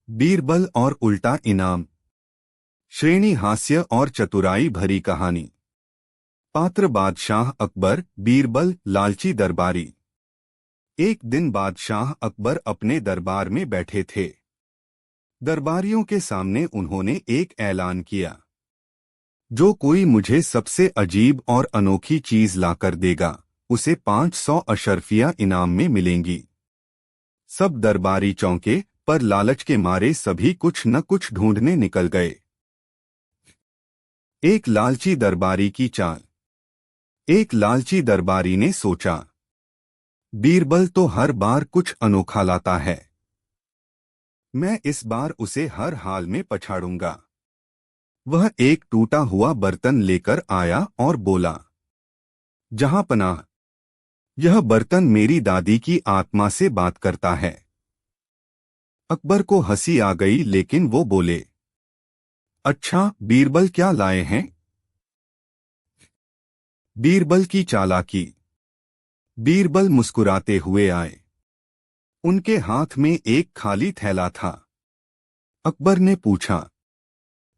बीरबल और उल्टा इनाम। श्रेणी हास्य और चतुराई भरी कहानी। पात्र बादशाह अकबर, बीरबल, लालची दरबारी। एक दिन बादशाह अकबर अपने दरबार में बैठे थे। दरबारियों के सामने उन्होंने एक ऐलान किया, जो कोई मुझे सबसे अजीब और अनोखी चीज लाकर देगा, उसे 500 अशर्फियां इनाम में मिलेंगी। सब दरबारी चौंके, पर लालच के मारे सभी कुछ न कुछ ढूंढने निकल गए। एक लालची दरबारी की चाल। एक लालची दरबारी ने सोचा, बीरबल तो हर बार कुछ अनोखा लाता है, मैं इस बार उसे हर हाल में पछाड़ूंगा। वह एक टूटा हुआ बर्तन लेकर आया और बोला, जहां पनाह, यह बर्तन मेरी दादी की आत्मा से बात करता है। अकबर को हंसी आ गई, लेकिन वो बोले, अच्छा, बीरबल क्या लाए हैं? बीरबल की चालाकी। बीरबल मुस्कुराते हुए आए। उनके हाथ में एक खाली थैला था। अकबर ने पूछा,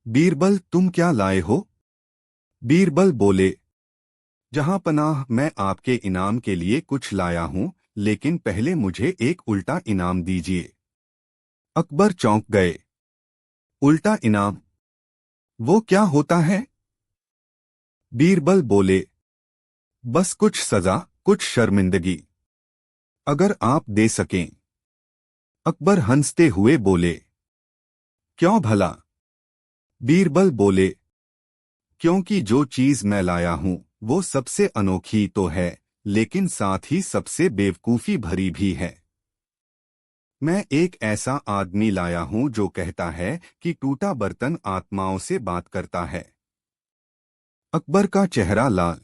बीरबल तुम क्या लाए हो? बीरबल बोले, जहां पनाह, मैं आपके इनाम के लिए कुछ लाया हूं, लेकिन पहले मुझे एक उल्टा इनाम दीजिए। अकबर चौंक गए। उल्टा इनाम? वो क्या होता है? बीरबल बोले, बस कुछ सजा, कुछ शर्मिंदगी, अगर आप दे सकें। अकबर हंसते हुए बोले, क्यों भला? बीरबल बोले, क्योंकि जो चीज मैं लाया हूं वो सबसे अनोखी तो है, लेकिन साथ ही सबसे बेवकूफी भरी भी है। मैं एक ऐसा आदमी लाया हूं जो कहता है कि टूटा बर्तन आत्माओं से बात करता है। अकबर का चेहरा लाल।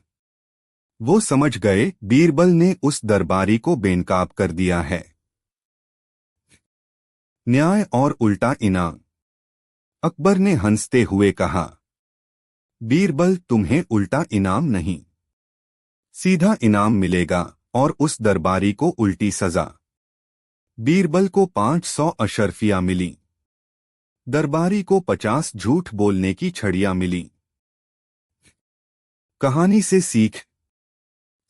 वो समझ गए, बीरबल ने उस दरबारी को बेनकाब कर दिया है। न्याय और उल्टा इनाम। अकबर ने हंसते हुए कहा, बीरबल तुम्हें उल्टा इनाम नहीं, सीधा इनाम मिलेगा, और उस दरबारी को उल्टी सजा। बीरबल को 500 अशर्फियां मिली। दरबारी को 50 झूठ बोलने की छड़ियां मिली। कहानी से सीख।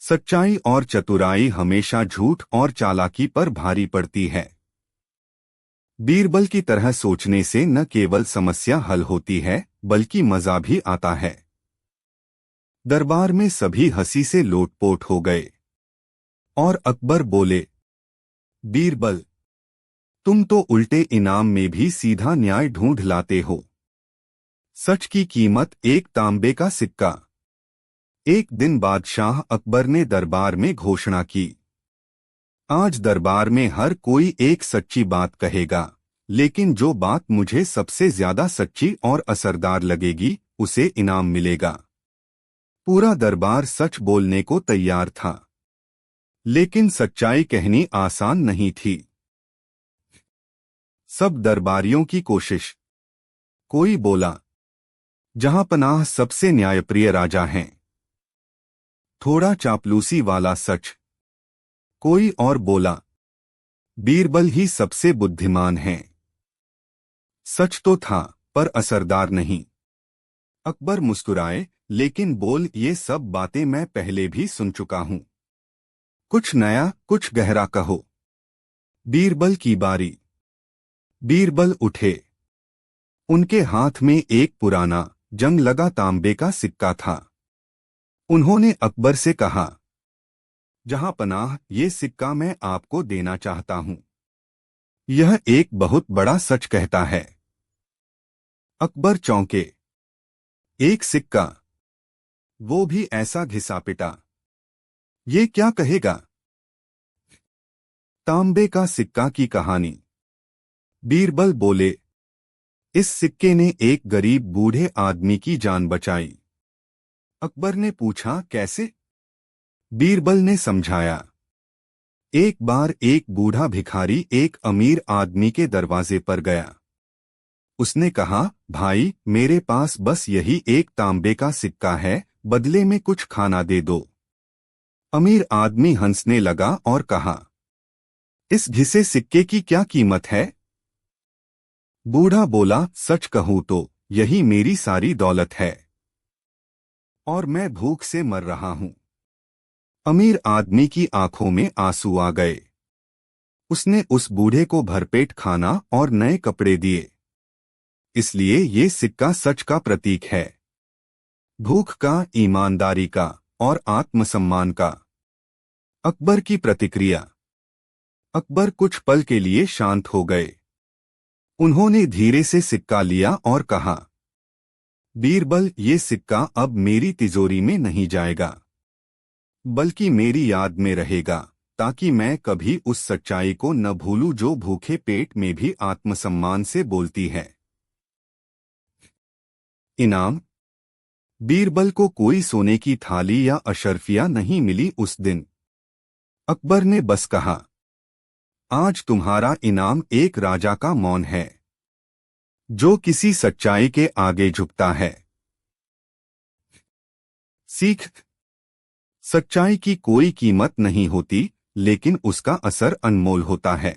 सच्चाई और चतुराई हमेशा झूठ और चालाकी पर भारी पड़ती है। बीरबल की तरह सोचने से न केवल समस्या हल होती है, बल्कि मजा भी आता है। दरबार में सभी हंसी से लोटपोट हो गए। और अकबर बोले, बीरबल, तुम तो उल्टे इनाम में भी सीधा न्याय ढूंढ लाते हो। सच की कीमत एक तांबे का सिक्का। एक दिन बादशाह अकबर ने दरबार में घोषणा की, आज दरबार में हर कोई एक सच्ची बात कहेगा, लेकिन जो बात मुझे सबसे ज्यादा सच्ची और असरदार लगेगी, उसे इनाम मिलेगा। पूरा दरबार सच बोलने को तैयार था, लेकिन सच्चाई कहनी आसान नहीं थी। सब दरबारियों की कोशिश। कोई बोला, जहां पनाह सबसे न्यायप्रिय राजा हैं। थोड़ा चापलूसी वाला सच। कोई और बोला, बीरबल ही सबसे बुद्धिमान हैं। सच तो था, पर असरदार नहीं। अकबर मुस्कुराए, लेकिन बोल, ये सब बातें मैं पहले भी सुन चुका हूं। कुछ नया, कुछ गहरा कहो। बीरबल की बारी। बीरबल उठे। उनके हाथ में एक पुराना, जंग लगा तांबे का सिक्का था। उन्होंने अकबर से कहा, जहां पनाह, ये सिक्का मैं आपको देना चाहता हूं। यह एक बहुत बड़ा सच कहता है। अकबर चौंके। एक सिक्का, वो भी ऐसा घिसा पिटा। ये क्या कहेगा? तांबे का सिक्का की कहानी। बीरबल बोले, इस सिक्के ने एक गरीब बूढ़े आदमी की जान बचाई। अकबर ने पूछा, कैसे? बीरबल ने समझाया, एक बार एक बूढ़ा भिखारी एक अमीर आदमी के दरवाजे पर गया। उसने कहा, भाई, मेरे पास बस यही एक तांबे का सिक्का है, बदले में कुछ खाना दे दो। अमीर आदमी हंसने लगा और कहा, इस घिसे सिक्के की क्या कीमत है? बूढ़ा बोला, सच कहूं तो यही मेरी सारी दौलत है और मैं भूख से मर रहा हूं। अमीर आदमी की आंखों में आंसू आ गए। उसने उस बूढ़े को भरपेट खाना और नए कपड़े दिए। इसलिए ये सिक्का सच का प्रतीक है, भूख का, ईमानदारी का और आत्मसम्मान का। अकबर की प्रतिक्रिया। अकबर कुछ पल के लिए शांत हो गए। उन्होंने धीरे से सिक्का लिया और कहा, बीरबल, ये सिक्का अब मेरी तिजोरी में नहीं जाएगा, बल्कि मेरी याद में रहेगा, ताकि मैं कभी उस सच्चाई को न भूलूं जो भूखे पेट में भी आत्मसम्मान से बोलती है। इनाम। बीरबल को कोई सोने की थाली या अशर्फिया नहीं मिली उस दिन। अकबर ने बस कहा, आज तुम्हारा इनाम एक राजा का मौन है, जो किसी सच्चाई के आगे झुकता है। सीख। सच्चाई की कोई कीमत नहीं होती, लेकिन उसका असर अनमोल होता है।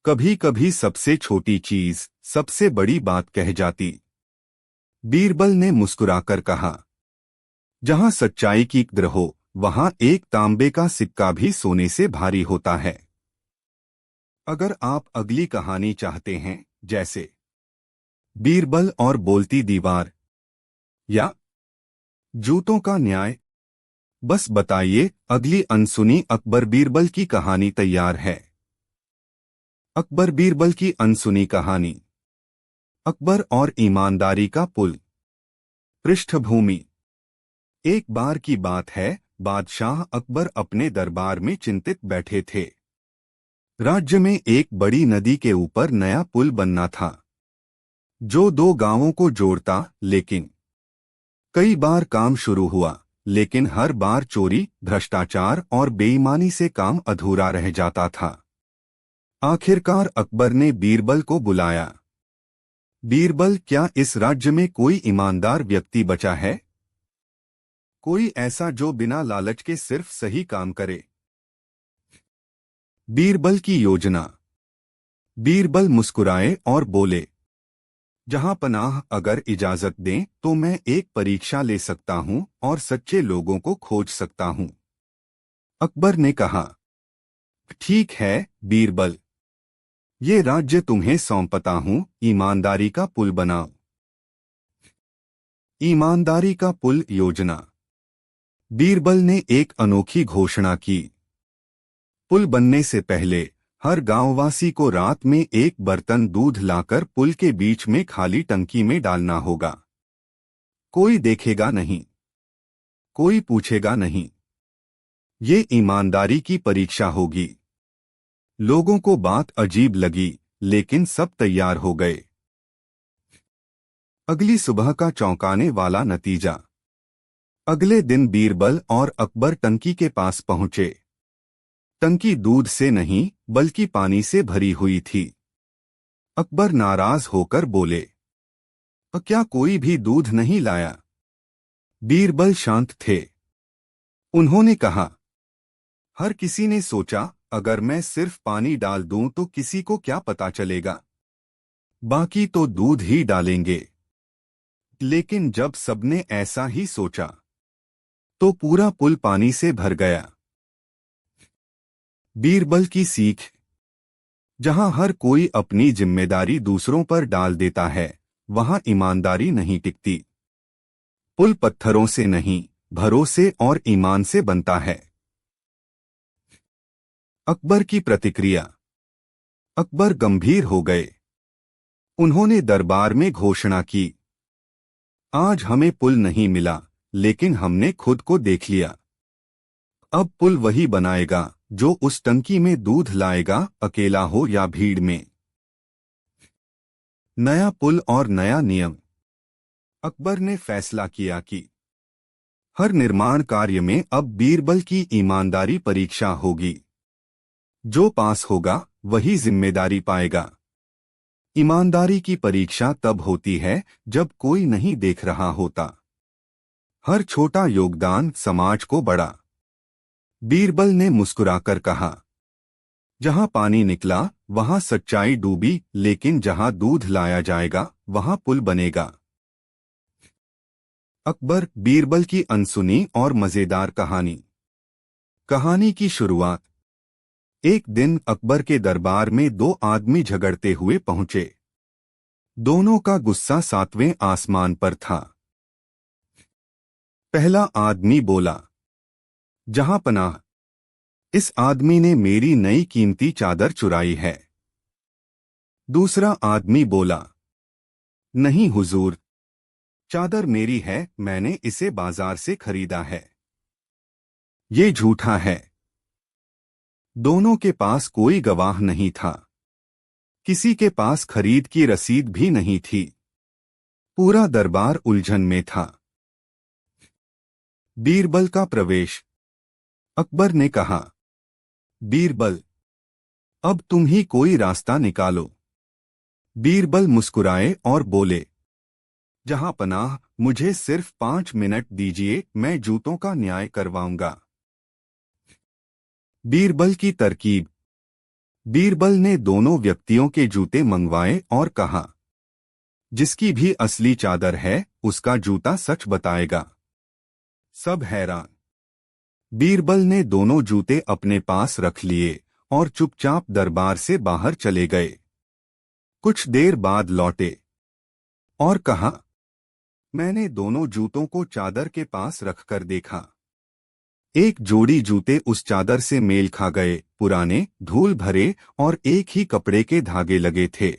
कभी कभी सबसे छोटी चीज सबसे बड़ी बात कह जाती। बीरबल ने मुस्कुराकर कहा, जहां सच्चाई की कद्र हो, वहां एक तांबे का सिक्का भी सोने से भारी होता है। अगर आप अगली कहानी चाहते हैं, जैसे बीरबल और बोलती दीवार या जूतों का न्याय, बस बताइए। अगली अनसुनी अकबर बीरबल की कहानी तैयार है। अकबर बीरबल की अनसुनी कहानी। अकबर और ईमानदारी का पुल। पृष्ठभूमि। एक बार की बात है, बादशाह अकबर अपने दरबार में चिंतित बैठे थे। राज्य में एक बड़ी नदी के ऊपर नया पुल बनना था, जो दो गांवों को जोड़ता। लेकिन कई बार काम शुरू हुआ, लेकिन हर बार चोरी, भ्रष्टाचार और बेईमानी से काम अधूरा रह जाता था। आखिरकार अकबर ने बीरबल को बुलाया। बीरबल, क्या इस राज्य में कोई ईमानदार व्यक्ति बचा है? कोई ऐसा जो बिना लालच के सिर्फ सही काम करे? बीरबल की योजना। बीरबल मुस्कुराए और बोले, जहां पनाह, अगर इजाजत दें तो मैं एक परीक्षा ले सकता हूं और सच्चे लोगों को खोज सकता हूं। अकबर ने कहा, ठीक है बीरबल, ये राज्य तुम्हें सौंपता हूं, ईमानदारी का पुल बनाओ। ईमानदारी का पुल योजना। बीरबल ने एक अनोखी घोषणा की। पुल बनने से पहले हर गांववासी को रात में एक बर्तन दूध लाकर पुल के बीच में खाली टंकी में डालना होगा। कोई देखेगा नहीं, कोई पूछेगा नहीं। ये ईमानदारी की परीक्षा होगी। लोगों को बात अजीब लगी, लेकिन सब तैयार हो गए। अगली सुबह का चौंकाने वाला नतीजा। अगले दिन बीरबल और अकबर टंकी के पास पहुंचे। टंकी दूध से नहीं, बल्कि पानी से भरी हुई थी। अकबर नाराज होकर बोले, क्या कोई भी दूध नहीं लाया? बीरबल शांत थे। उन्होंने कहा, हर किसी ने सोचा, अगर मैं सिर्फ पानी डाल दूं तो किसी को क्या पता चलेगा, बाकी तो दूध ही डालेंगे। लेकिन जब सबने ऐसा ही सोचा, तो पूरा पुल पानी से भर गया। बीरबल की सीख। जहां हर कोई अपनी जिम्मेदारी दूसरों पर डाल देता है, वहां ईमानदारी नहीं टिकती। पुल पत्थरों से नहीं, भरोसे और ईमान से बनता है। अकबर की प्रतिक्रिया। अकबर गंभीर हो गए। उन्होंने दरबार में घोषणा की, आज हमें पुल नहीं मिला, लेकिन हमने खुद को देख लिया। अब पुल वही बनाएगा जो उस टंकी में दूध लाएगा, अकेला हो या भीड़ में। नया पुल और नया नियम। अकबर ने फैसला किया कि हर निर्माण कार्य में अब बीरबल की ईमानदारी परीक्षा होगी। जो पास होगा वही जिम्मेदारी पाएगा। ईमानदारी की परीक्षा तब होती है जब कोई नहीं देख रहा होता। हर छोटा योगदान समाज को बड़ा। बीरबल ने मुस्कुराकर कहा, जहां पानी निकला वहां सच्चाई डूबी, लेकिन जहां दूध लाया जाएगा वहां पुल बनेगा। अकबर बीरबल की अनसुनी और मजेदार कहानी। कहानी की शुरुआत। एक दिन अकबर के दरबार में दो आदमी झगड़ते हुए पहुंचे। दोनों का गुस्सा सातवें आसमान पर था। पहला आदमी बोला, जहां पनाह, इस आदमी ने मेरी नई कीमती चादर चुराई है। दूसरा आदमी बोला, नहीं हुजूर, चादर मेरी है, मैंने इसे बाजार से खरीदा है। ये झूठा है। दोनों के पास कोई गवाह नहीं था। किसी के पास खरीद की रसीद भी नहीं थी। पूरा दरबार उलझन में था। बीरबल का प्रवेश। अकबर ने कहा, बीरबल, अब तुम ही कोई रास्ता निकालो। बीरबल मुस्कुराए और बोले, जहां पनाह, मुझे सिर्फ 5 मिनट दीजिए, मैं जूतों का न्याय करवाऊंगा। बीरबल की तरकीब। बीरबल ने दोनों व्यक्तियों के जूते मंगवाए और कहा, जिसकी भी असली चादर है उसका जूता सच बताएगा। सब हैरान। बीरबल ने दोनों जूते अपने पास रख लिए और चुपचाप दरबार से बाहर चले गए। कुछ देर बाद लौटे और कहा, मैंने दोनों जूतों को चादर के पास रखकर देखा। एक जोड़ी जूते उस चादर से मेल खा गए, पुराने, धूल भरे और एक ही कपड़े के धागे लगे थे।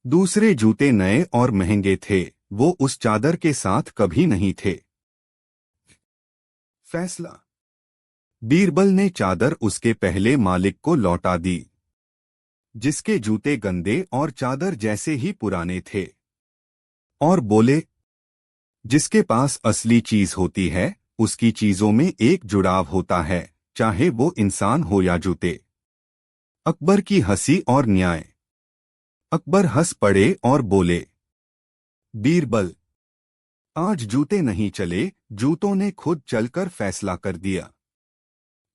दूसरे जूते नए और महंगे थे, वो उस चादर के साथ कभी नहीं थे। फैसला। बीरबल ने चादर उसके पहले मालिक को लौटा दी, जिसके जूते गंदे और चादर जैसे ही पुराने थे, और बोले, जिसके पास असली चीज होती है उसकी चीजों में एक जुड़ाव होता है, चाहे वो इंसान हो या जूते। अकबर की हंसी और न्याय। अकबर हंस पड़े और बोले, बीरबल, आज जूते नहीं चले, जूतों ने खुद चलकर फैसला कर दिया।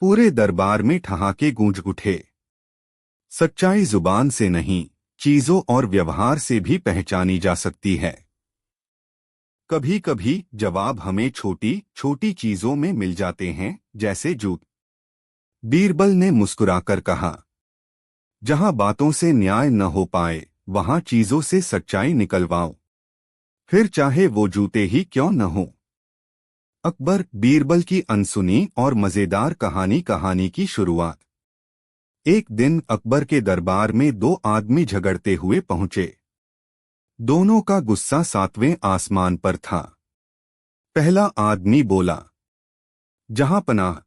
पूरे दरबार में ठहाके गूंज उठे। सच्चाई जुबान से नहीं, चीजों और व्यवहार से भी पहचानी जा सकती है। कभी कभी जवाब हमें छोटी छोटी चीजों में मिल जाते हैं, जैसे जूत। बीरबल ने मुस्कुराकर कहा, जहां बातों से न्याय न हो पाए वहां चीजों से सच्चाई निकलवाओ, फिर चाहे वो जूते ही क्यों न हो। अकबर बीरबल की अनसुनी और मजेदार कहानी की शुरुआत। एक दिन अकबर के दरबार में दो आदमी झगड़ते हुए पहुंचे। दोनों का गुस्सा सातवें आसमान पर था। पहला आदमी बोला, जहां पनाह,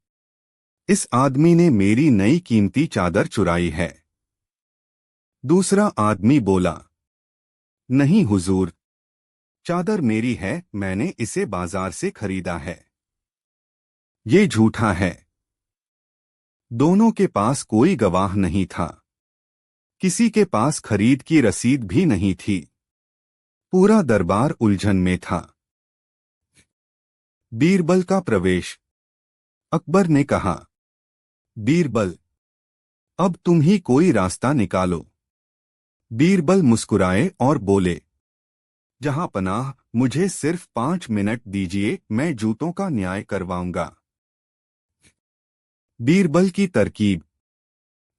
इस आदमी ने मेरी नई कीमती चादर चुराई है। दूसरा आदमी बोला, नहीं हुजूर, चादर मेरी है, मैंने इसे बाजार से खरीदा है। ये झूठा है। दोनों के पास कोई गवाह नहीं था। किसी के पास खरीद की रसीद भी नहीं थी। पूरा दरबार उलझन में था। बीरबल का प्रवेश। अकबर ने कहा, बीरबल, अब तुम ही कोई रास्ता निकालो। बीरबल मुस्कुराए और बोले, जहां पनाह, मुझे सिर्फ 5 मिनट दीजिए, मैं जूतों का न्याय करवाऊंगा। बीरबल की तरकीब।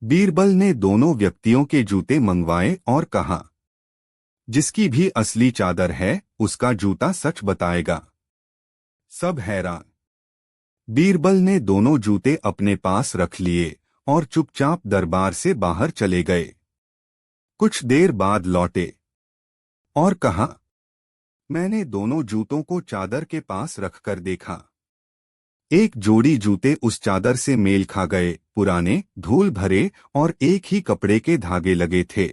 बीरबल ने दोनों व्यक्तियों के जूते मंगवाए और कहा, जिसकी भी असली चादर है उसका जूता सच बताएगा। सब हैरान। बीरबल ने दोनों जूते अपने पास रख लिए और चुपचाप दरबार से बाहर चले गए। कुछ देर बाद लौटे और कहा, मैंने दोनों जूतों को चादर के पास रखकर देखा। एक जोड़ी जूते उस चादर से मेल खा गए, पुराने, धूल भरे और एक ही कपड़े के धागे लगे थे।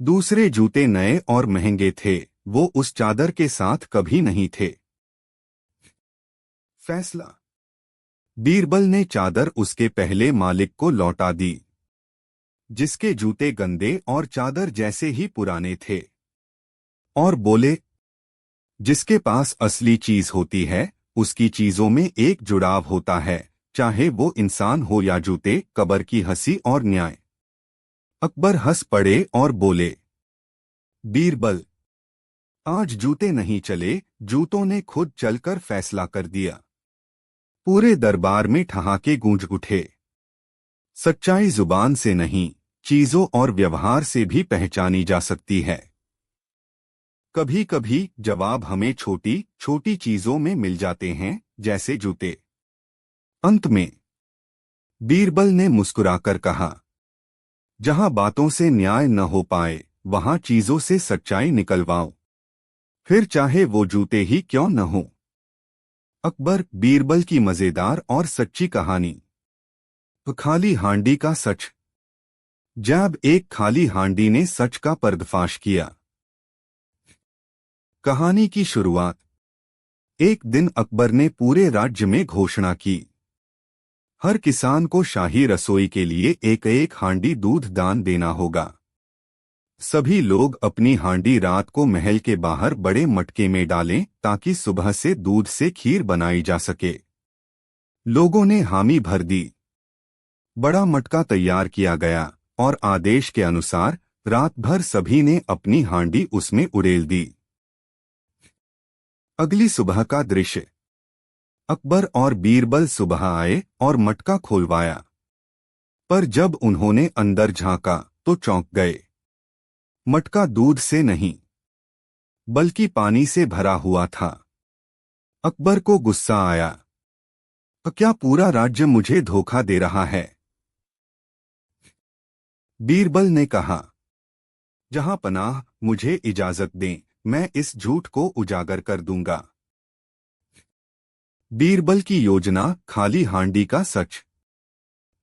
दूसरे जूते नए और महंगे थे, वो उस चादर के साथ कभी नहीं थे। फैसला। बीरबल ने चादर उसके पहले मालिक को लौटा दी, जिसके जूते गंदे और चादर जैसे ही पुराने थे, और बोले, जिसके पास असली चीज होती है उसकी चीजों में एक जुड़ाव होता है, चाहे वो इंसान हो या जूते, कब्र की हंसी और न्याय। अकबर हंस पड़े और बोले, बीरबल, आज जूते नहीं चले, जूतों ने खुद चलकर फैसला कर दिया। पूरे दरबार में ठहाके गूंज उठे। सच्चाई जुबान से नहीं, चीजों और व्यवहार से भी पहचानी जा सकती है। कभी कभी जवाब हमें छोटी छोटी चीजों में मिल जाते हैं, जैसे जूते। अंत में बीरबल ने मुस्कुराकर कहा, जहां बातों से न्याय न हो पाए, वहां चीजों से सच्चाई निकलवाओ, फिर चाहे वो जूते ही क्यों न हो। अकबर बीरबल की मजेदार और सच्ची कहानी। खाली हांडी का सच। जब एक खाली हांडी ने सच का पर्दाफाश किया। कहानी की शुरुआत। एक दिन अकबर ने पूरे राज्य में घोषणा की, हर किसान को शाही रसोई के लिए एक एक हांडी दूध दान देना होगा। सभी लोग अपनी हांडी रात को महल के बाहर बड़े मटके में डालें ताकि सुबह से दूध से खीर बनाई जा सके। लोगों ने हामी भर दी। बड़ा मटका तैयार किया गया और आदेश के अनुसार रात भर सभी ने अपनी हांडी उसमें उड़ेल दी। अगली सुबह का दृश्य। अकबर और बीरबल सुबह आए और मटका खोलवाया, पर जब उन्होंने अंदर झांका तो चौंक गए। मटका दूध से नहीं, बल्कि पानी से भरा हुआ था। अकबर को गुस्सा आया, क्या पूरा राज्य मुझे धोखा दे रहा है? बीरबल ने कहा, जहां पनाह, मुझे इजाजत दें, मैं इस झूठ को उजागर कर दूंगा। बीरबल की योजना, खाली हांडी का सच।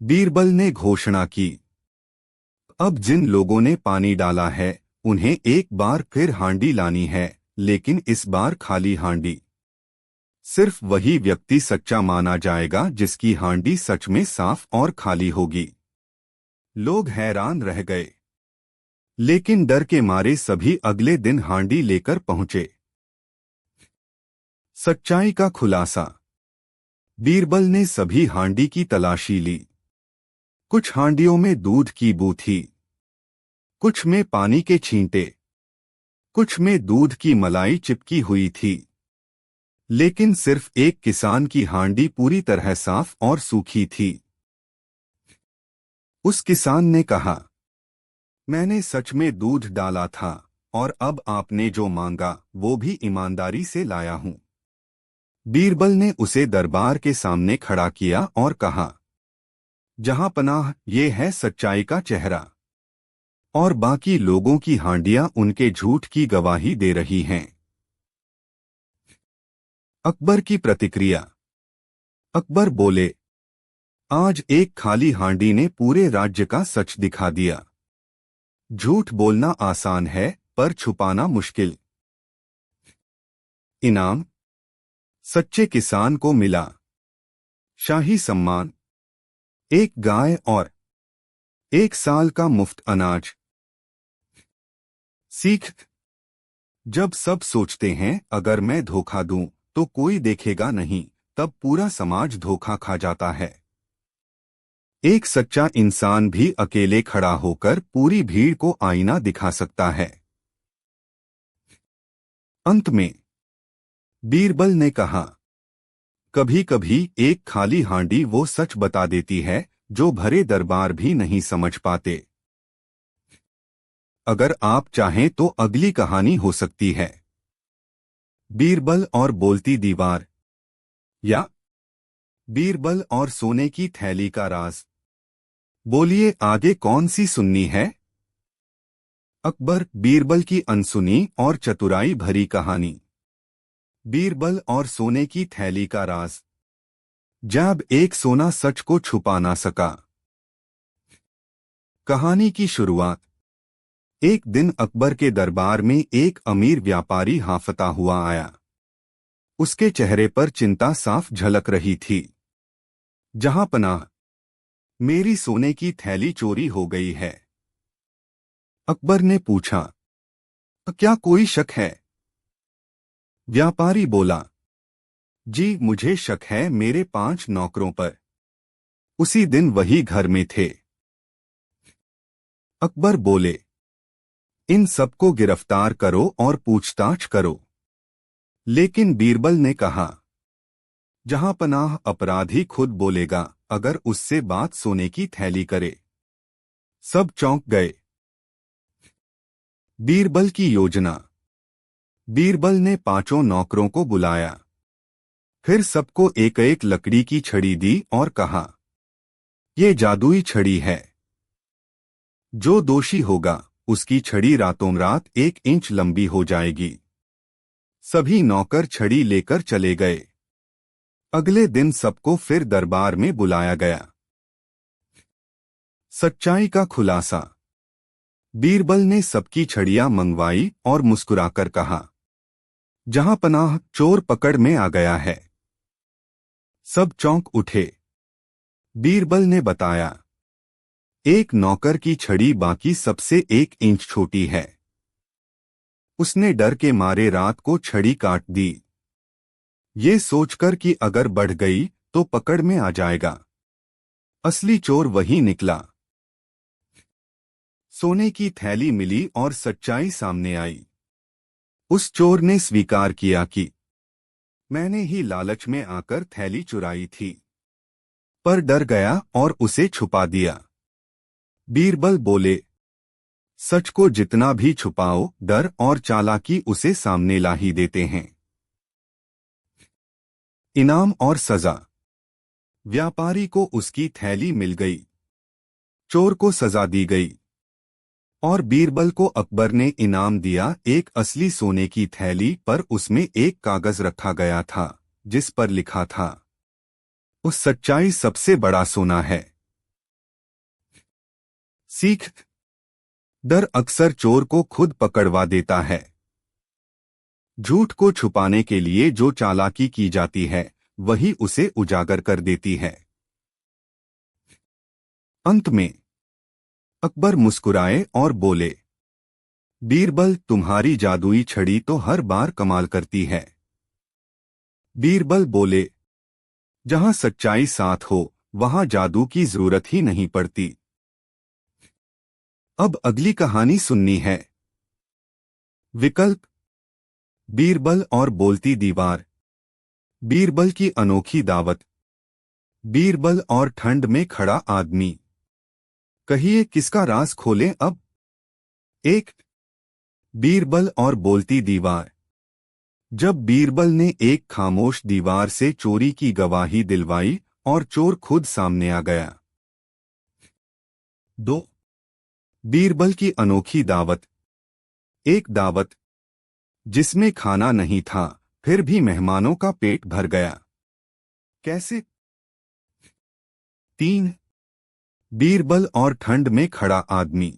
बीरबल ने घोषणा की, अब जिन लोगों ने पानी डाला है उन्हें एक बार फिर हांडी लानी है, लेकिन इस बार खाली हांडी। सिर्फ वही व्यक्ति सच्चा माना जाएगा जिसकी हांडी सच में साफ और खाली होगी। लोग हैरान रह गए, लेकिन डर के मारे सभी अगले दिन हांडी लेकर पहुंचे। सच्चाई का खुलासा। बीरबल ने सभी हांडी की तलाशी ली। कुछ हांडियों में दूध की बू थी, कुछ में पानी के छींटे, कुछ में दूध की मलाई चिपकी हुई थी, लेकिन सिर्फ एक किसान की हांडी पूरी तरह साफ और सूखी थी। उस किसान ने कहा, मैंने सच में दूध डाला था और अब आपने जो मांगा वो भी ईमानदारी से लाया हूं। बीरबल ने उसे दरबार के सामने खड़ा किया और कहा, जहां पनाह, ये है सच्चाई का चेहरा, और बाकी लोगों की हांडियां उनके झूठ की गवाही दे रही हैं। अकबर की प्रतिक्रिया। अकबर बोले, आज एक खाली हांडी ने पूरे राज्य का सच दिखा दिया। झूठ बोलना आसान है, पर छुपाना मुश्किल। इनाम। सच्चे किसान को मिला शाही सम्मान, एक गाय और 1 साल का मुफ्त अनाज। सीख। जब सब सोचते हैं अगर मैं धोखा दूं तो कोई देखेगा नहीं, तब पूरा समाज धोखा खा जाता है। एक सच्चा इंसान भी अकेले खड़ा होकर पूरी भीड़ को आईना दिखा सकता है। अंत में बीरबल ने कहा, कभी कभी एक खाली हांडी वो सच बता देती है जो भरे दरबार भी नहीं समझ पाते। अगर आप चाहें तो अगली कहानी हो सकती है बीरबल और बोलती दीवार, या बीरबल और सोने की थैली का राज। बोलिए आगे कौन सी सुननी है? अकबर बीरबल की अनसुनी और चतुराई भरी कहानी। बीरबल और सोने की थैली का राज। जब एक सोना सच को छुपा ना सका। कहानी की शुरुआत। एक दिन अकबर के दरबार में एक अमीर व्यापारी हांफता हुआ आया। उसके चेहरे पर चिंता साफ झलक रही थी। जहां पनाह, मेरी सोने की थैली चोरी हो गई है। अकबर ने पूछा, क्या कोई शक है? व्यापारी बोला, जी मुझे शक है मेरे 5 नौकरों पर। उसी दिन वही घर में थे। अकबर बोले, इन सबको गिरफ्तार करो और पूछताछ करो। लेकिन बीरबल ने कहा, जहां पनाह अपराधी खुद बोलेगा अगर उससे बात सोने की थैली करे। सब चौंक गए। बीरबल की योजना। बीरबल ने पांचों नौकरों को बुलाया, फिर सबको एक एक लकड़ी की छड़ी दी और कहा, ये जादुई छड़ी है। जो दोषी होगा उसकी छड़ी रातों रात 1 इंच लंबी हो जाएगी। सभी नौकर छड़ी लेकर चले गए। अगले दिन सबको फिर दरबार में बुलाया गया। सच्चाई का खुलासा। बीरबल ने सबकी छड़ियां मंगवाई और मुस्कुराकर कहा, जहां पनाह चोर पकड़ में आ गया है। सब चौंक उठे। बीरबल ने बताया, एक नौकर की छड़ी बाकी सबसे 1 इंच छोटी है। उसने डर के मारे रात को छड़ी काट दी, ये सोचकर कि अगर बढ़ गई तो पकड़ में आ जाएगा। असली चोर वही निकला। सोने की थैली मिली और सच्चाई सामने आई। उस चोर ने स्वीकार किया कि मैंने ही लालच में आकर थैली चुराई थी, पर डर गया और उसे छुपा दिया। बीरबल बोले, सच को जितना भी छुपाओ डर और चालाकी उसे सामने ला ही देते हैं। इनाम और सजा। व्यापारी को उसकी थैली मिल गई, चोर को सजा दी गई और बीरबल को अकबर ने इनाम दिया एक असली सोने की थैली, पर उसमें एक कागज रखा गया था जिस पर लिखा था, उस सच्चाई सबसे बड़ा सोना है। सीख। डर अक्सर चोर को खुद पकड़वा देता है। झूठ को छुपाने के लिए जो चालाकी की जाती है वही उसे उजागर कर देती है। अंत में अकबर मुस्कुराए और बोले, बीरबल तुम्हारी जादुई छड़ी तो हर बार कमाल करती है। बीरबल बोले, जहां सच्चाई साथ हो वहां जादू की जरूरत ही नहीं पड़ती। अब अगली कहानी सुननी है। विकल्प। बीरबल और बोलती दीवार। बीरबल की अनोखी दावत। बीरबल और ठंड में खड़ा आदमी। कहिए किसका राज खोलें अब। 1। बीरबल और बोलती दीवार। जब बीरबल ने एक खामोश दीवार से चोरी की गवाही दिलवाई और चोर खुद सामने आ गया। 2। बीरबल की अनोखी दावत। एक दावत जिसमें खाना नहीं था फिर भी मेहमानों का पेट भर गया। कैसे। 3। बीरबल और ठंड में खड़ा आदमी।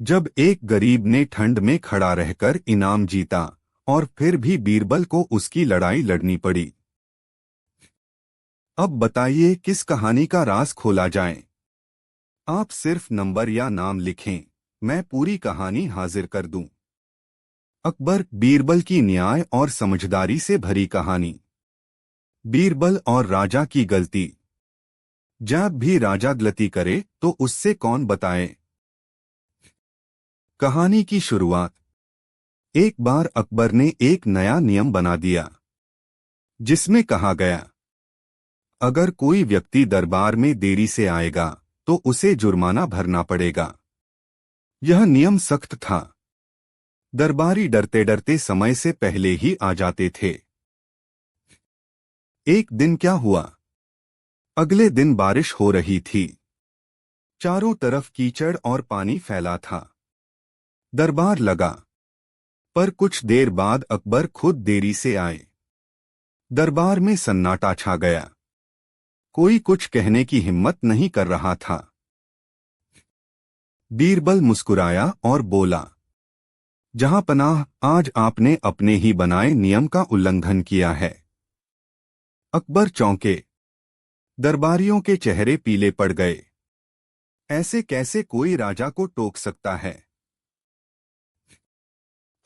जब एक गरीब ने ठंड में खड़ा रहकर इनाम जीता और फिर भी बीरबल को उसकी लड़ाई लड़नी पड़ी। अब बताइए किस कहानी का राज खोला जाए। आप सिर्फ नंबर या नाम लिखें, मैं पूरी कहानी हाजिर कर दूं। अकबर बीरबल की न्याय और समझदारी से भरी कहानी। बीरबल और राजा की गलती। जब भी राजा गलती करे तो उससे कौन बताए। कहानी की शुरुआत। एक बार अकबर ने एक नया नियम बना दिया जिसमें कहा गया, अगर कोई व्यक्ति दरबार में देरी से आएगा तो उसे जुर्माना भरना पड़ेगा। यह नियम सख्त था। दरबारी डरते डरते समय से पहले ही आ जाते थे। एक दिन क्या हुआ। अगले दिन बारिश हो रही थी। चारों तरफ कीचड़ और पानी फैला था। दरबार लगा, पर कुछ देर बाद अकबर खुद देरी से आए। दरबार में सन्नाटा छा गया। कोई कुछ कहने की हिम्मत नहीं कर रहा था। बीरबल मुस्कुराया और बोला, जहां पनाह, आज आपने अपने ही बनाए नियम का उल्लंघन किया है। अकबर चौंके। दरबारियों के चेहरे पीले पड़ गए। ऐसे कैसे कोई राजा को टोक सकता है।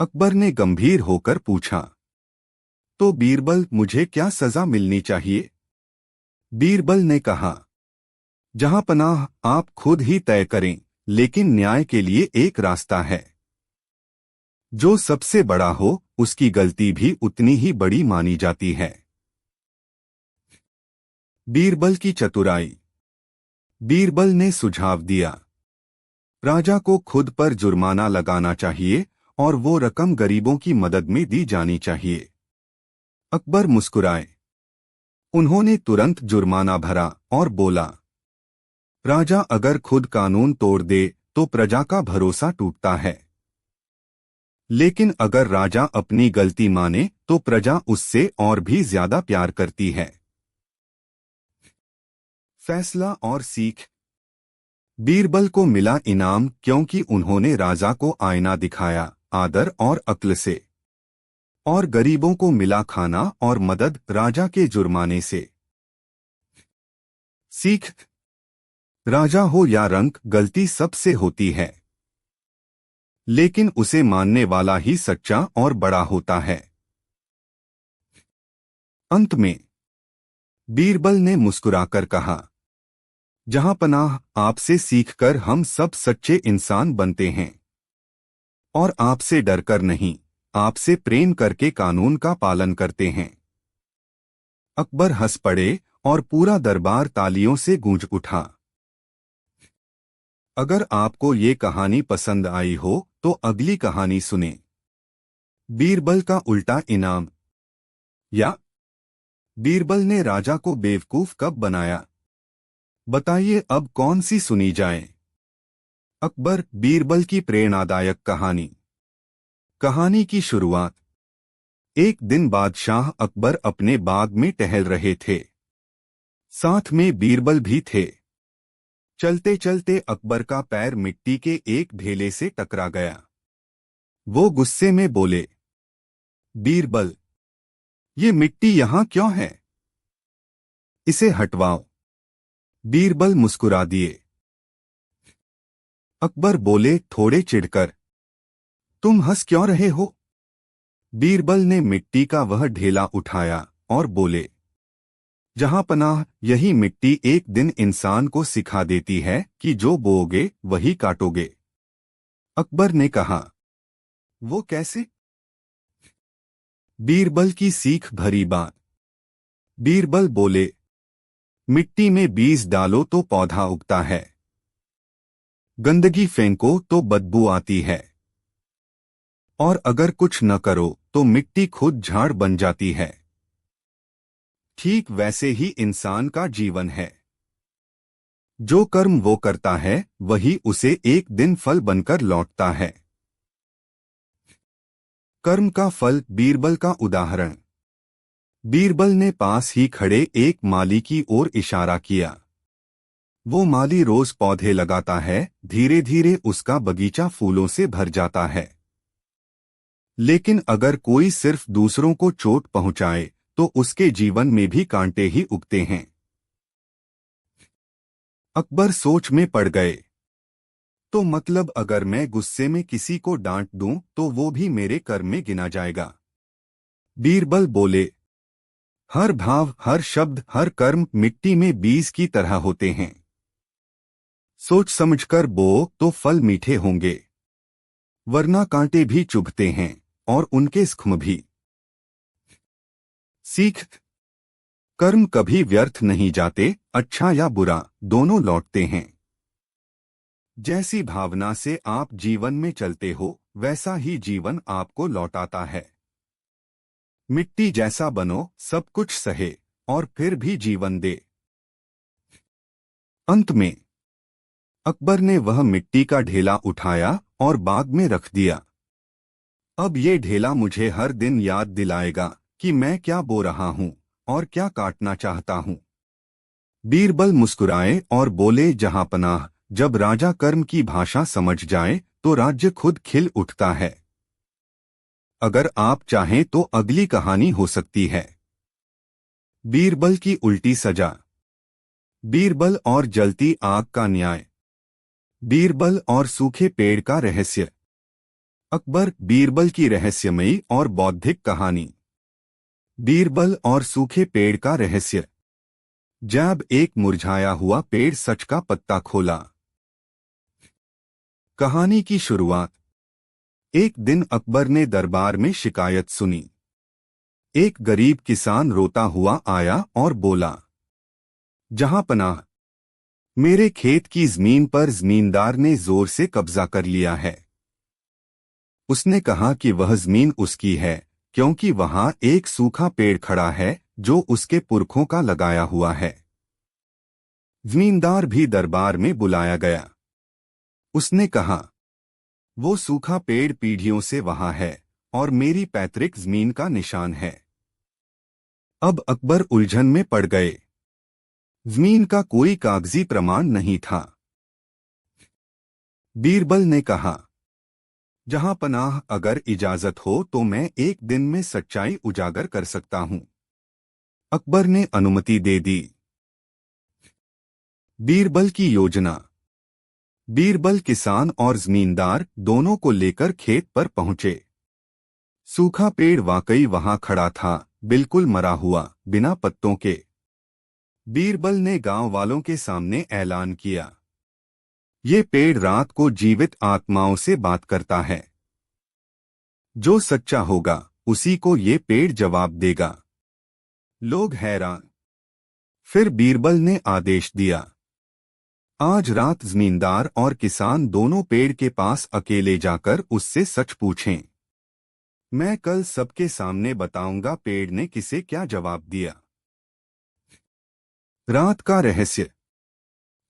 अकबर ने गंभीर होकर पूछा, तो बीरबल मुझे क्या सजा मिलनी चाहिए। बीरबल ने कहा, जहां पनाह आप खुद ही तय करें, लेकिन न्याय के लिए एक रास्ता है। जो सबसे बड़ा हो उसकी गलती भी उतनी ही बड़ी मानी जाती है। बीरबल की चतुराई। बीरबल ने सुझाव दिया, राजा को खुद पर जुर्माना लगाना चाहिए और वो रकम गरीबों की मदद में दी जानी चाहिए। अकबर मुस्कुराए। उन्होंने तुरंत जुर्माना भरा और बोला, राजा अगर खुद कानून तोड़ दे तो प्रजा का भरोसा टूटता है, लेकिन अगर राजा अपनी गलती माने तो प्रजा उससे और भी ज्यादा प्यार करती है। फैसला और सीख। बीरबल को मिला इनाम क्योंकि उन्होंने राजा को आईना दिखाया आदर और अक्ल से, और गरीबों को मिला खाना और मदद राजा के जुर्माने से। सीख। राजा हो या रंक, गलती सबसे होती है, लेकिन उसे मानने वाला ही सच्चा और बड़ा होता है। अंत में बीरबल ने मुस्कुराकर कहा, जहां पनाह आपसे सीखकर हम सब सच्चे इंसान बनते हैं, और आपसे डरकर नहीं, आपसे प्रेम करके कानून का पालन करते हैं। अकबर हंस पड़े और पूरा दरबार तालियों से गूंज उठा। अगर आपको ये कहानी पसंद आई हो तो अगली कहानी सुने। बीरबल का उल्टा इनाम, या बीरबल ने राजा को बेवकूफ कब बनाया। बताइए अब कौन सी सुनी जाए। अकबर बीरबल की प्रेरणादायक कहानी। कहानी की शुरुआत। एक दिन बादशाह अकबर अपने बाग में टहल रहे थे। साथ में बीरबल भी थे। चलते चलते अकबर का पैर मिट्टी के एक ढेले से टकरा गया। वो गुस्से में बोले, बीरबल, ये मिट्टी यहां क्यों है? इसे हटवाओ। बीरबल मुस्कुरा दिए। अकबर बोले थोड़े चिढ़कर, तुम हंस क्यों रहे हो? बीरबल ने मिट्टी का वह ढेला उठाया और बोले, जहां पनाह, यही मिट्टी एक दिन इंसान को सिखा देती है कि जो बोओगे वही काटोगे। अकबर ने कहा, वो कैसे? बीरबल की सीख भरी बात। बीरबल बोले, मिट्टी में बीज डालो तो पौधा उगता है, गंदगी फेंको तो बदबू आती है, और अगर कुछ न करो तो मिट्टी खुद झाड़ बन जाती है। ठीक वैसे ही इंसान का जीवन है। जो कर्म वो करता है वही उसे एक दिन फल बनकर लौटता है। कर्म का फल। बीरबल का उदाहरण। बीरबल ने पास ही खड़े एक माली की ओर इशारा किया। वो माली रोज पौधे लगाता है, धीरे धीरे उसका बगीचा फूलों से भर जाता है। लेकिन अगर कोई सिर्फ दूसरों को चोट पहुंचाए तो उसके जीवन में भी कांटे ही उगते हैं। अकबर सोच में पड़ गए। तो मतलब अगर मैं गुस्से में किसी को डांट दूं तो वो भी मेरे कर्म में गिना जाएगा। बीरबल बोले, हर भाव, हर शब्द, हर कर्म मिट्टी में बीज की तरह होते हैं। सोच समझकर बो तो फल मीठे होंगे, वरना कांटे भी चुभते हैं और उनके जख्म भी। सीख। कर्म कभी व्यर्थ नहीं जाते, अच्छा या बुरा दोनों लौटते हैं। जैसी भावना से आप जीवन में चलते हो वैसा ही जीवन आपको लौटाता है। मिट्टी जैसा बनो, सब कुछ सहे और फिर भी जीवन दे। अंत में अकबर ने वह मिट्टी का ढेला उठाया और बाग में रख दिया। अब ये ढेला मुझे हर दिन याद दिलाएगा कि मैं क्या बो रहा हूं और क्या काटना चाहता हूं। बीरबल मुस्कुराए और बोले, जहां पनाह, जब राजा कर्म की भाषा समझ जाए तो राज्य खुद खिल उठता है। अगर आप चाहें तो अगली कहानी हो सकती है। बीरबल की उल्टी सजा। बीरबल और जलती आग का न्याय। बीरबल और सूखे पेड़ का रहस्य। अकबर बीरबल की रहस्यमयी और बौद्धिक कहानी। बीरबल और सूखे पेड़ का रहस्य। जब एक मुरझाया हुआ पेड़ सच का पत्ता खोला। कहानी की शुरुआत। एक दिन अकबर ने दरबार में शिकायत सुनी। एक गरीब किसान रोता हुआ आया और बोला, जहां पनाह, मेरे खेत की जमीन पर जमींदार ने जोर से कब्जा कर लिया है। उसने कहा कि वह जमीन उसकी है क्योंकि वहां एक सूखा पेड़ खड़ा है जो उसके पुरखों का लगाया हुआ है। जमींदार भी दरबार में बुलाया गया। उसने कहा, वो सूखा पेड़ पीढ़ियों से वहां है और मेरी पैतृक जमीन का निशान है। अब अकबर उलझन में पड़ गए। जमीन का कोई कागजी प्रमाण नहीं था। बीरबल ने कहा, जहां पनाह, अगर इजाजत हो तो मैं एक दिन में सच्चाई उजागर कर सकता हूं। अकबर ने अनुमति दे दी। बीरबल की योजना। बीरबल किसान और जमींदार दोनों को लेकर खेत पर पहुंचे। सूखा पेड़ वाकई वहां खड़ा था, बिल्कुल मरा हुआ, बिना पत्तों के। बीरबल ने गांव वालों के सामने ऐलान किया, ये पेड़ रात को जीवित आत्माओं से बात करता है। जो सच्चा होगा उसी को ये पेड़ जवाब देगा। लोग हैरान। फिर बीरबल ने आदेश दिया, आज रात जमींदार और किसान दोनों पेड़ के पास अकेले जाकर उससे सच पूछें। मैं कल सबके सामने बताऊंगा पेड़ ने किसे क्या जवाब दिया। रात का रहस्य।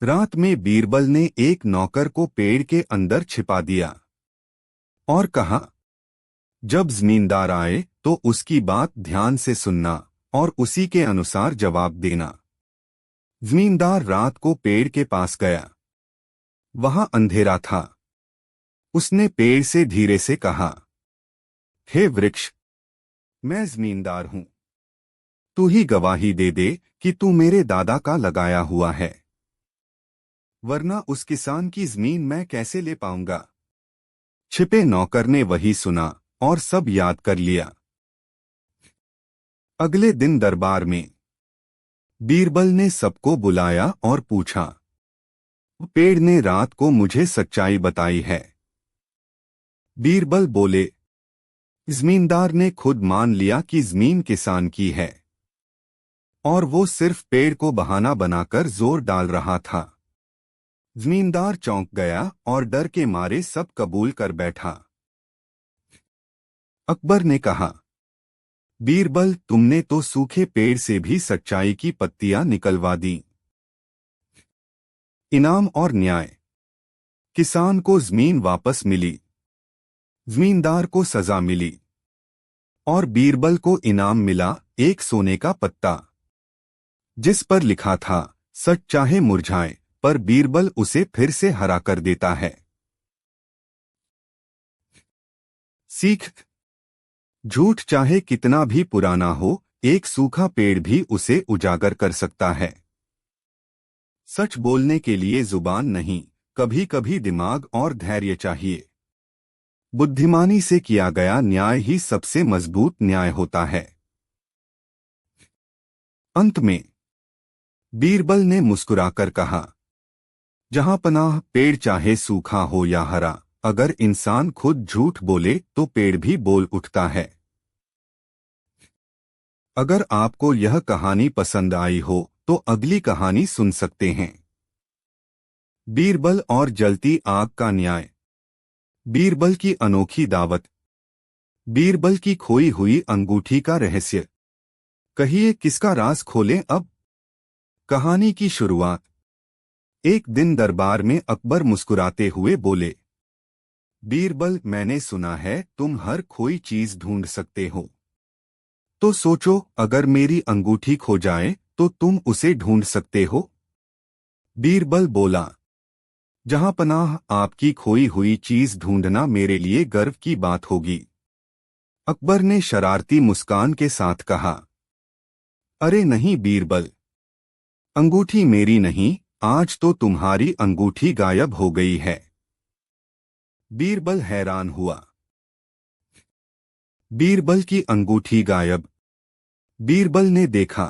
रात में बीरबल ने एक नौकर को पेड़ के अंदर छिपा दिया और कहा, जब जमींदार आए तो उसकी बात ध्यान से सुनना और उसी के अनुसार जवाब देना। जमींदार रात को पेड़ के पास गया। वहां अंधेरा था। उसने पेड़ से धीरे से कहा, हे वृक्ष, मैं जमींदार हूं। तू ही गवाही दे दे कि तू मेरे दादा का लगाया हुआ है, वरना उस किसान की जमीन मैं कैसे ले पाऊंगा। छिपे नौकर ने वही सुना और सब याद कर लिया। अगले दिन दरबार में बीरबल ने सबको बुलाया और पूछा, पेड़ ने रात को मुझे सच्चाई बताई है। बीरबल बोले, जमींदार ने खुद मान लिया कि जमीन किसान की है और वो सिर्फ पेड़ को बहाना बनाकर जोर डाल रहा था। जमींदार चौंक गया और डर के मारे सब कबूल कर बैठा। अकबर ने कहा, बीरबल, तुमने तो सूखे पेड़ से भी सच्चाई की पत्तियां निकलवा दी। इनाम और न्याय। किसान को जमीन वापस मिली, जमींदार को सजा मिली और बीरबल को इनाम मिला, एक सोने का पत्ता जिस पर लिखा था, सच चाहे मुरझाए पर बीरबल उसे फिर से हरा कर देता है। सीख। झूठ चाहे कितना भी पुराना हो, एक सूखा पेड़ भी उसे उजागर कर सकता है। सच बोलने के लिए जुबान नहीं, कभी कभी दिमाग और धैर्य चाहिए। बुद्धिमानी से किया गया न्याय ही सबसे मजबूत न्याय होता है। अंत में बीरबल ने मुस्कुराकर कहा, जहां पनाह, पेड़ चाहे सूखा हो या हरा, अगर इंसान खुद झूठ बोले तो पेड़ भी बोल उठता है। अगर आपको यह कहानी पसंद आई हो तो अगली कहानी सुन सकते हैं। बीरबल और जलती आग का न्याय। बीरबल की अनोखी दावत। बीरबल की खोई हुई अंगूठी का रहस्य। कहिए किसका राज खोलें अब। कहानी की शुरुआत। एक दिन दरबार में अकबर मुस्कुराते हुए बोले, बीरबल, मैंने सुना है तुम हर खोई चीज ढूंढ सकते हो। तो सोचो, अगर मेरी अंगूठी खो जाए तो तुम उसे ढूंढ सकते हो। बीरबल बोला, जहां पनाह, आपकी खोई हुई चीज ढूंढना मेरे लिए गर्व की बात होगी। अकबर ने शरारती मुस्कान के साथ कहा, अरे नहीं बीरबल, अंगूठी मेरी नहीं, आज तो तुम्हारी अंगूठी गायब हो गई है। बीरबल हैरान हुआ। बीरबल की अंगूठी गायब। बीरबल ने देखा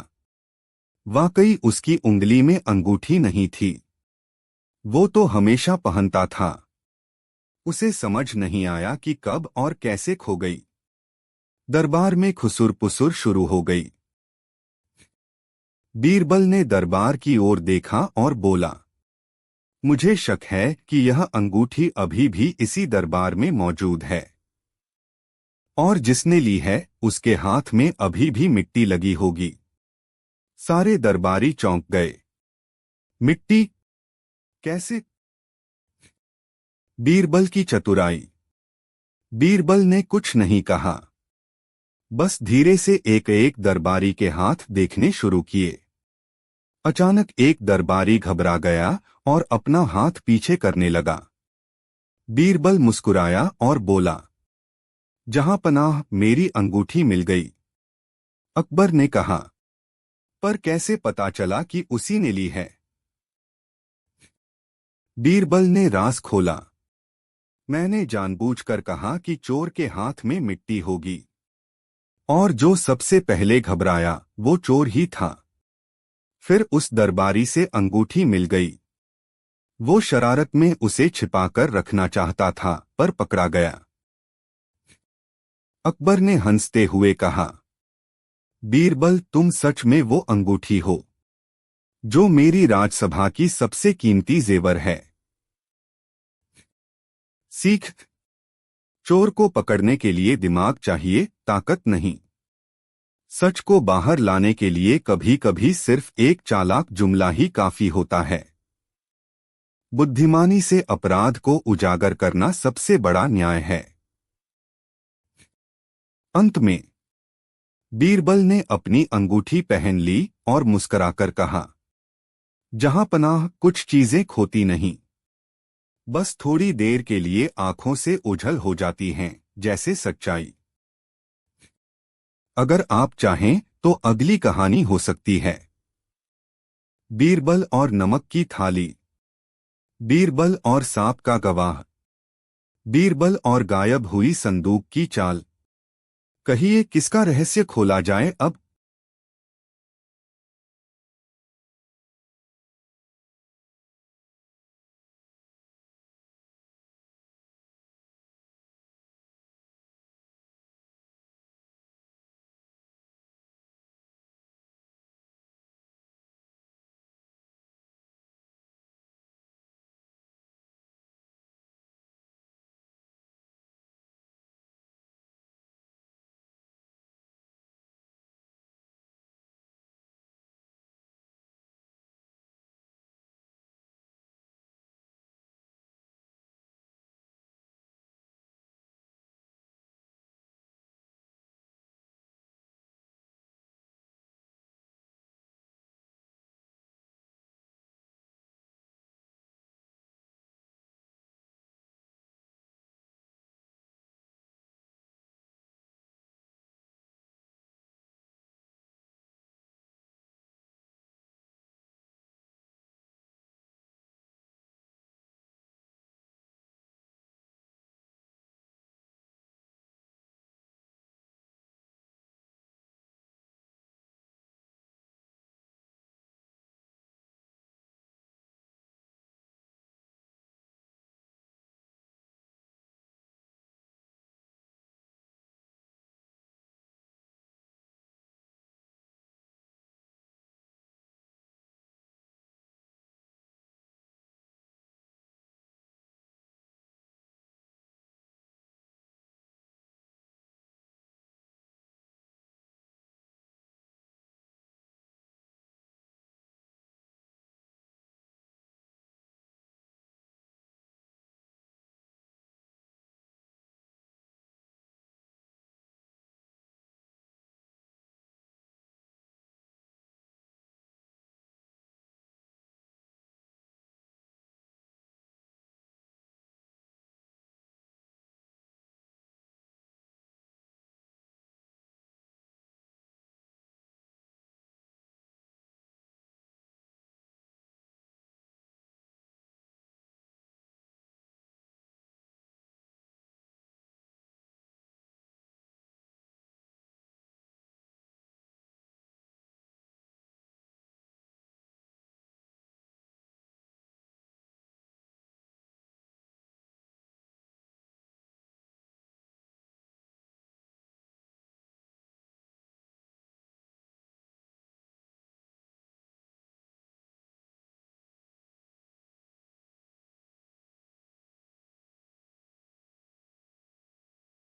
वाकई उसकी उंगली में अंगूठी नहीं थी। वो तो हमेशा पहनता था। उसे समझ नहीं आया कि कब और कैसे खो गई। दरबार में खुसुर पुसुर शुरू हो गई। बीरबल ने दरबार की ओर देखा और बोला, मुझे शक है कि यह अंगूठी अभी भी इसी दरबार में मौजूद है, और जिसने ली है उसके हाथ में अभी भी मिट्टी लगी होगी। सारे दरबारी चौंक गए। मिट्टी? कैसे? बीरबल की चतुराई। बीरबल ने कुछ नहीं कहा, बस धीरे से एक एक दरबारी के हाथ देखने शुरू किए। अचानक एक दरबारी घबरा गया और अपना हाथ पीछे करने लगा। बीरबल मुस्कुराया और बोला, जहां पनाह, मेरी अंगूठी मिल गई। अकबर ने कहा, पर कैसे पता चला कि उसी ने ली है? बीरबल ने राज खोला, मैंने जानबूझकर कहा कि चोर के हाथ में मिट्टी होगी, और जो सबसे पहले घबराया वो चोर ही था। फिर उस दरबारी से अंगूठी मिल गई। वो शरारत में उसे छिपाकर रखना चाहता था, पर पकड़ा गया। अकबर ने हंसते हुए कहा, बीरबल, तुम सच में वो अंगूठी हो जो मेरी राजसभा की सबसे कीमती जेवर है। सीख, चोर को पकड़ने के लिए दिमाग चाहिए, ताकत नहीं। सच को बाहर लाने के लिए कभी कभी सिर्फ एक चालाक जुमला ही काफी होता है। बुद्धिमानी से अपराध को उजागर करना सबसे बड़ा न्याय है। अंत में बीरबल ने अपनी अंगूठी पहन ली और मुस्कुराकर कहा, जहां पनाह, कुछ चीजें खोती नहीं, बस थोड़ी देर के लिए आंखों से ओझल हो जाती हैं, जैसे सच्चाई। अगर आप चाहें तो अगली कहानी हो सकती है बीरबल और नमक की थाली। बीरबल और सांप का गवाह। बीरबल और गायब हुई संदूक की चाल। कहिए, किसका रहस्य खोला जाए अब?